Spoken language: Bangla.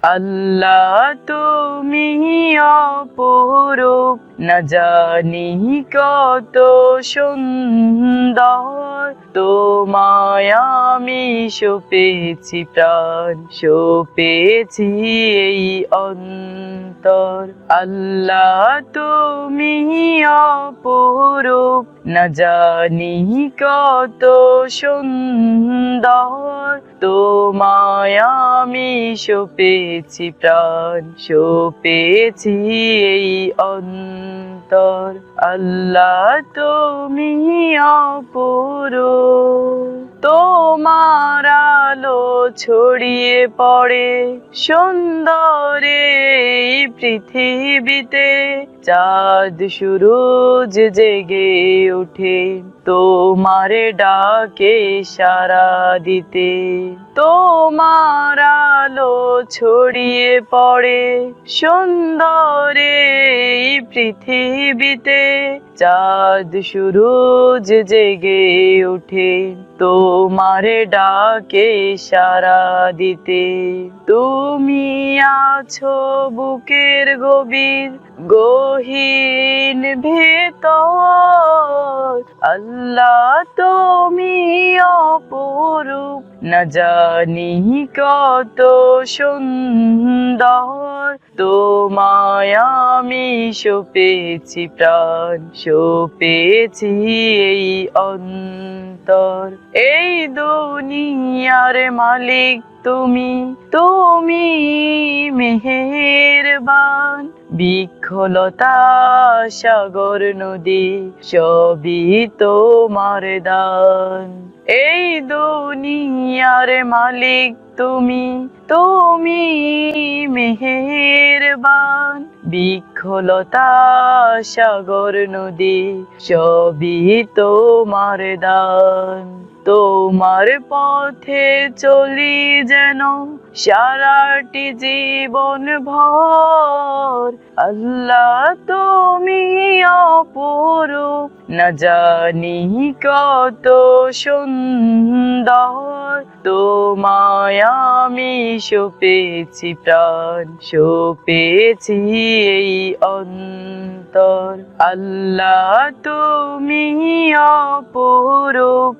আল্লাহ তুমি অপরূপ, না জানি কত সুন্দর। তোমায় আমি সপেছি প্রাণ, সপেছি এই অন্তর। আল্লাহ তুমি অপরূপ, না জানি কত সুন্দর। তোমায় আমি সপেছি প্রাণ, সপেছি এই অন্তর। আল্লাহ তুমি অপরূপ, তোমার আলো ছড়িয়ে পড়ে সুন্দরে এই পৃথিবীতে। চাঁদ সূরজ জেগে ওঠে তোমার ডাকে সাড়া দিতে। তোমার আলো ছড়িয়ে পড়ে সুন্দরে এই পৃথিবীতে। চাঁদ সূরজ জেগে ওঠে তোমার ডাকে সাড়া দিতে। তুমি আছো বুকের গভীর গহীন ভেতর। আল্লাহ তুমি অপরূপ, না জানি কত সুন্দর। তোমায় আমি সপেছি প্রাণ, সপেছি এই অন্তর। এই দুনিয়ার মালিক তুমি, তুমি মেহেরবান। বৃক্ষলতা সাগর নদী সবই তোমার দান। এই দুনিয়ার মালিক তুমি, তুমি মেহেরবান। বৃক্ষলতা সাগর নদী সবই তোমার দান। তোমার পথে চলি যেন সারাটি জীবন ভর। আল্লাহ তুমি অপরূপ, না জানি কত সুন্দর। তোমায় আমি সপেছি প্রাণ, সপেছি এই অন্তর। আল্লাহ তুমি অপরূপ।